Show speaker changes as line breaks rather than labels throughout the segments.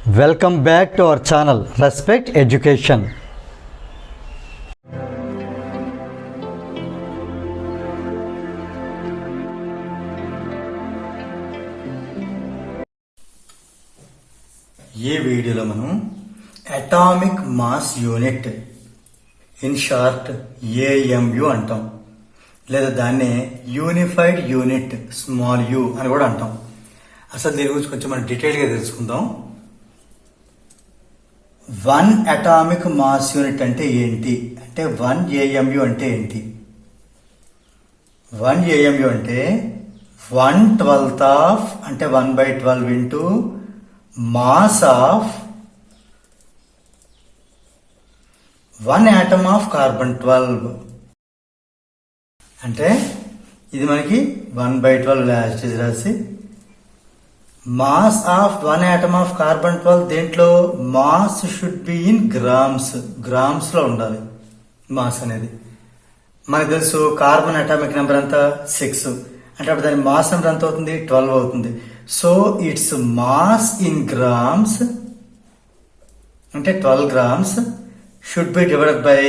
Welcome back to our channel respect education. ఈ వీడియోలో మనం atomic mass unit, in short AMU అంటాం, లేదా దాన్నే యూనిఫైడ్ యూనిట్ స్మాల్ యు అని కూడా అంటాం. అసలు దీని గురించి కొంచెం మనం డీటెయిల్గా తెలుసుకుందాం. 1 అటామిక్ మాస్ యూనిట్ అంటే ఏంటి, అంటే 1 ఏఎంయు అంటే ఏంటి? 1 ఏఎంయు అంటే 1/12 ఆఫ్, అంటే 1/12 into mass of 1 atom of carbon 12. అంటే ఇది మనకి 1/12 రాసి mass of 1 atom of carbon 12, దేంట్లో mass should be in grams లో ఉండాలి. మాస్ అనేది మనకు తెలుసు. కార్బన్ అటామిక్ నెంబర్ ఎంత 6, అంటే అప్పుడు దాని మాస్ నెంబర్ ఎంత అవుతుంది 12 అవుతుంది. So its mass in grams అంటే 12 grams should be divided by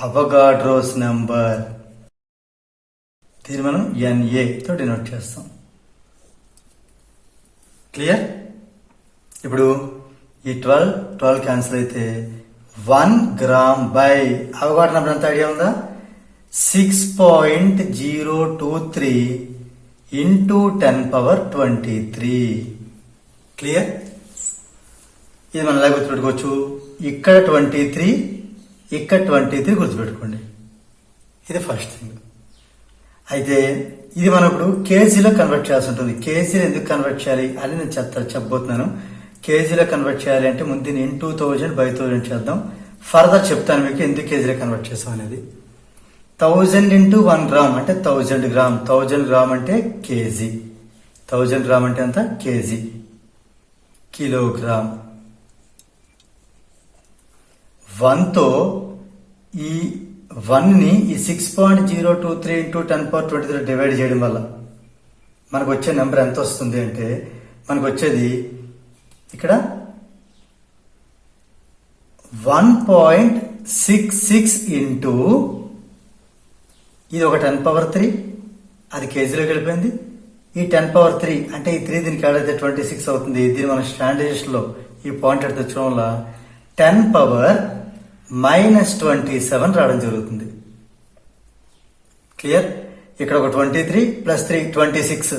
Avogadro's number. దీన్ని మనం NA తో డినోట్ చేస్తాం. క్లియర్? ఇప్పుడు ఈ 12 క్యాన్సిల్ అయితే 1 gram బై అవగాడ్రో నెంబర్ ఎంత ఐడియా ఉందా? 6.023 ఇంటూ 10^23. క్లియర్? ఇది మనం ఎలా గుర్తుపెట్టుకోవచ్చు? ఇక్కడ 23, ఇక్కడ 23 గుర్తుపెట్టుకోండి. ఇది ఫస్ట్ థింగ్. అయితే ఇది మనం ఇప్పుడు కేజీలో కన్వర్ట్ చేయాల్సి ఉంటుంది. కేజీలో ఎందుకు కన్వర్ట్ చేయాలి అని నేను చెప్పబోతున్నాను. కేజీలో కన్వర్ట్ చేయాలి అంటే ముందు దీన్ని ఇంటూ 1000/1000 చేద్దాం. ఫర్దర్ చెప్తాను మీకు ఎందుకు కేజీలో కన్వర్ట్ చేస్తాం అనేది. 1000 ఇంటూ 1 gram అంటే 1000 grams. 1000 grams అంటే కేజీ. 1000 grams అంటే ఎంత? కేజీ. కిలోగ్రామ్. 1తో ఈ 1ని ఈ 6.023 ఇంటూ 10^23 డివైడ్ చేయడం వల్ల మనకు వచ్చే నెంబర్ ఎంత వస్తుంది అంటే మనకు వచ్చేది ఇక్కడ 1.66 ఇంటూ ఇది ఒక 10^3, అది కేజీలోకి వెళ్ళిపోయింది. ఈ 10^3 అంటే ఈ 3 దీనికి యాడ్ అయితే 26 అవుతుంది. దీన్ని మన స్టాండర్డైజేషన్ లో ఈ పాయింట్ ఎట్ తెచ్చడం వల్ల 10⁻⁻27 రావడం జరుగుతుంది. క్లియర్? ఇక్కడ ఒక 23 ప్లస్ 3 26.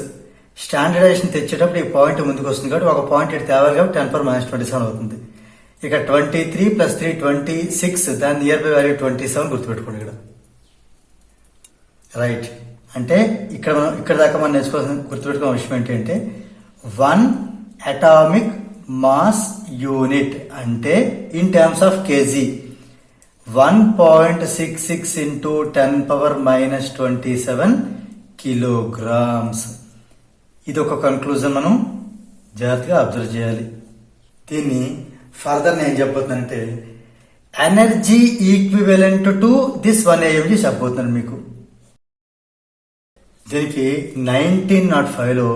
స్టాండర్డైజేషన్ తెచ్చేటప్పుడు ఈ పాయింట్ ముందుకు వస్తుంది కాబట్టి ఒక పాయింట్ ఇటు తేవాలి కాబట్టి 10⁻⁻27 అవుతుంది. ఇక 23 ప్లస్ 3 26, దాని నియర్ బై వాల్యూ 27 గుర్తుపెట్టుకోండి ఇక్కడ. రైట్? అంటే ఇక్కడ దాకా మనం గుర్తుపెట్టుకున్న విషయం ఏంటంటే 1 అటామిక్ మాస్ యూనిట్ అంటే in terms of KG 1.66 into 10⁻⁻27 kilograms. ఇది ఒక కన్క్లూజన్ మనం జాగ్రత్తగా అబ్జర్వ్ చేయాలి. దీన్ని ఫర్దర్ నేను చెప్పబోతున్నానంటే energy equivalent to this 1 AMG చెప్పబోతున్నాను మీకు. దీనికి 1905లో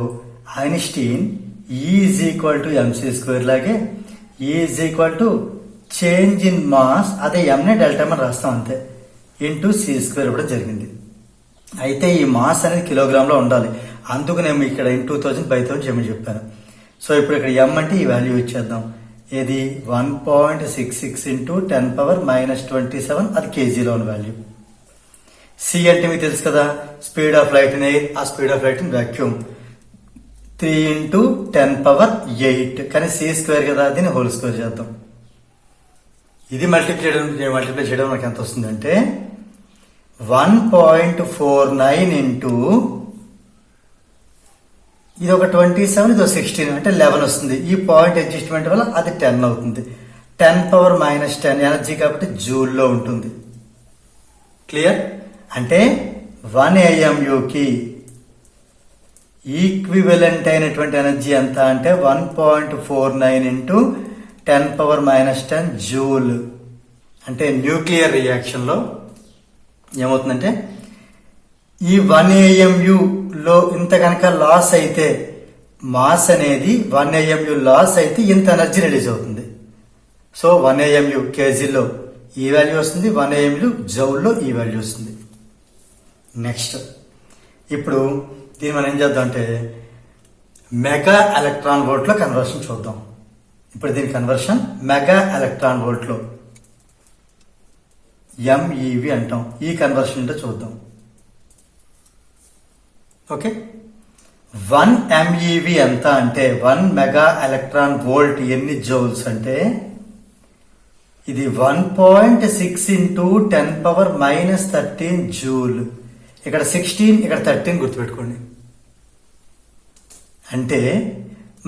Einstein E is equal to mc² లాగే E is equal to change in mass, అదే m ని డెల్టా అని రాస్తాం అంతే, ఇంటూ c² కూడా జరిగింది. అయితే ఈ మాస్ అనేది కిలోగ్రామ్ లో ఉండాలి. అందుకు నేను ఇక్కడ ఇంటూ 1000/1000 చేయమని చెప్పాను. సో ఇప్పుడు ఇక్కడ m అంటే ఈ వాల్యూ ఇచ్చేద్దాం. ఏది 1.66 ఇంటూ 10⁻⁻27, అది కేజీలో ఉన్న వాల్యూ. c అంటే మీకు తెలుసు కదా, speed of light in air, ఆ speed of light in vacuum 3 into 10⁸ కానీ c² కదా, దీన్ని హోల్ స్క్వేర్ చేద్దాం. ఇది మల్టిప్లై చేయడం మనకి ఎంత వస్తుందంటే 1.49 ఇంటూ ఇది ఒక 27, ఇది ఒక 16 అంటే 11 వస్తుంది. ఈ పాయింట్ అడ్జస్ట్మెంట్ వల్ల అది 10 అవుతుంది. 10⁻⁻10 ఎనర్జీ కాబట్టి జూల్లో ఉంటుంది. క్లియర్? అంటే 1 AMUకి ఈక్వివలెంట్ అయినటువంటి ఎనర్జీ ఎంత అంటే 1.49 ఇంటూ 10⁻⁻10 జూల్. అంటే న్యూక్లియర్ రియాక్షన్ లో ఏమవుతుందంటే ఈ 1 AMU లో ఇంత కనుక లాస్ అయితే మాస్ అనేది 1 AMU లాస్ అయితే ఇంత ఎనర్జీ రిలీజ్ అవుతుంది. సో 1 AMU కేజీలో ఈ వాల్యూ వస్తుంది, 1 AMU జౌల్లో ఈ వాల్యూ వస్తుంది. నెక్స్ట్ ఇప్పుడు దీన్ని మనం ఏం చేద్దాం అంటే మెగా ఎలక్ట్రాన్ వోల్ట్లో కన్వర్షన్ చూద్దాం. ఇప్పుడు దీని కన్వర్షన్ మెగా ఎలక్ట్రాన్ వోల్ట్లో MEV అంటాం. ఈ కన్వర్షన్ అంటే చూద్దాం. ఓకే, 1 MEV ఎంత అంటే 1 మెగా ఎలక్ట్రాన్ వోల్ట్ ఎన్ని జౌల్స్ అంటే ఇది 1.6 ఇంటూ 10⁻⁻13 జూల్. ఇక్కడ 16 ఇక్కడ 13 గుర్తుపెట్టుకోండి. అంటే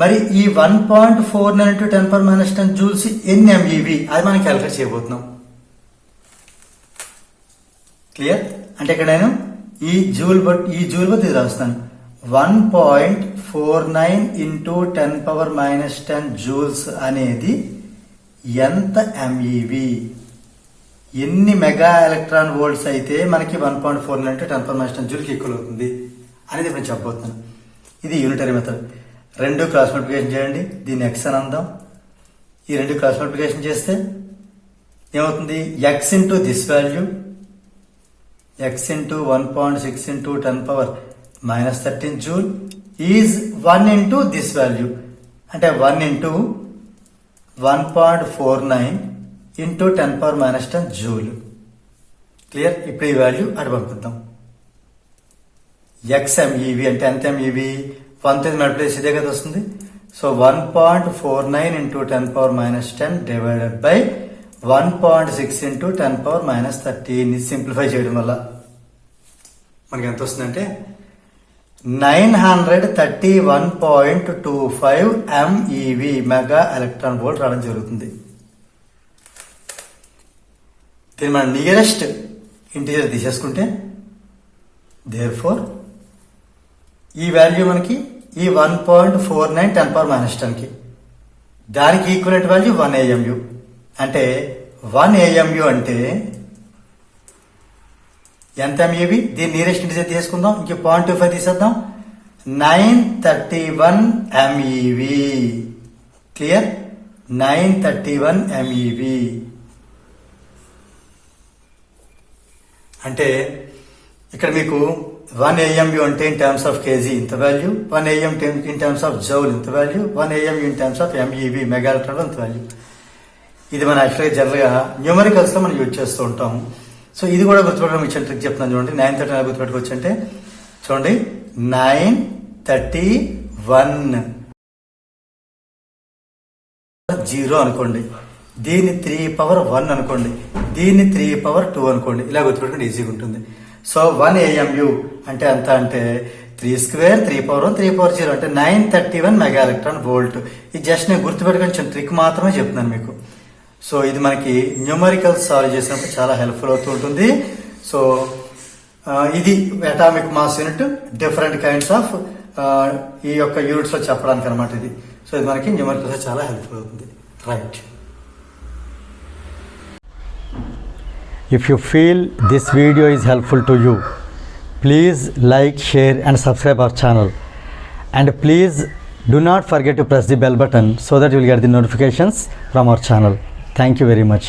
మరి ఈ 1.49 ఇంటూ 10⁻⁻10 జూల్స్ ఎన్ని MEV అది మనం క్యాలిక్యులేట్ చేయబోతున్నాం. క్లియర్? అంటే ఇక్కడ నేను ఈ జూల్ బట్టి ఇది రాస్తాను. 1.49 ఇంటూ 10⁻⁻10 జూల్స్ అనేది ఎంత MEV, ఎన్ని మెగా ఎలక్ట్రాన్ వోల్ట్స్ అయితే మనకి 1.49 ఇంటూ 10⁻⁻10 జూల్కి ఈక్వల్ అవుతుంది అనేది నేను చెప్పబోతున్నాను. ఇది యూనిటరీ మెథడ్. 2 క్రాస్ మల్టిప్లికేషన్ చేయండి, దీన్ని x అని అందాం. ఈ 2 క్రాస్ మల్టిప్లికేషన్ చేస్తే ఏమవుతుంది? x into this value, x into 1.6 into 10⁻⁻13 joule is 1 into this value, అంటే 1 ఇంటూ 1.49 ఇంటూ 10⁻⁻10 జూల్. క్లియర్? ఇప్పుడు ఈ వాల్యూ అటు పంపిద్దాం. x MEV అంటే ఎంత MEV? 1 మల్టిప్లైస్ ఇదే కదా వస్తుంది. So 1.49 into 10⁻⁻10 divided by 1.6 into 10⁻⁻13 simplify చేయడం వల్ల మనకి ఎంత వస్తుందంటే 931.25 MEV మెగా ఎలక్ట్రాన్ వోల్ట్ రావడం జరుగుతుంది. దీన్ని మనం నియరెస్ట్ ఇంటీజర్ తీసేసుకుంటే దేర్ఫోర్ ఈ వాల్యూ మనకి ఈ 1.49 10⁻⁻10కి దానికి ఈక్వలెంట్ వాల్యూ 1 AMU. అంటే 1 AMU అంటే ఎంత MEV? దీన్ని నియరెస్ట్ ఇంటీజర్ తీసుకుందాం, ఇంక 0.25 తీసేద్దాం. 931 MEV. క్లియర్? 931 MEV అంటే ఇక్కడ మీకు 1 AMU అంటే ఇన్ టర్మ్స్ ఆఫ్ కేజీ ఇంత value, 1 AM in terms of joule ఇంత value, 1 AMU in terms of MEV mega electron ఇంత వాల్యూ. ఇది మనం యాక్చువల్గా జనరల్గా న్యూమరికల్స్ లో మనం యూజ్ చేస్తూ ఉంటాం. సో ఇది కూడా గుర్తుపెట్టడం ఇచ్చిన ట్రిక్ చెప్తున్నాను చూడండి. 931 గుర్తుపెట్టుకోవచ్చు అంటే చూడండి 931 0 అనుకోండి, దీన్ని 3⁻1 అనుకోండి, దీన్ని 3⁻2 అనుకోండి. ఇలా గుర్తుపెట్టుకుంటే ఈజీగా ఉంటుంది. సో 1 AMU అంటే ఎంత అంటే 3² 3⁻1 3⁻0 అంటే 931 మెగా ఎలక్ట్రాన్ వోల్ట్. ఇది జస్ట్ నేను గుర్తుపెట్టుకుని ట్రిక్ మాత్రమే చెప్తున్నాను మీకు. సో ఇది మనకి న్యూమరికల్స్ సాల్వ్ చేసినప్పుడు చాలా హెల్ప్ఫుల్ అవుతూ ఉంటుంది. సో ఇది atomic mass unit different kinds of ఈ యొక్క యూనిట్స్ లో చెప్పడానికి అనమాట ఇది. సో ఇది మనకి న్యూమరికల్స్ చాలా హెల్ప్ఫుల్ అవుతుంది. Right. If you feel this video is helpful to you, please like, share and subscribe our channel. And please do not forget to press the bell button so that you will get the notifications from our channel. Thank you very much.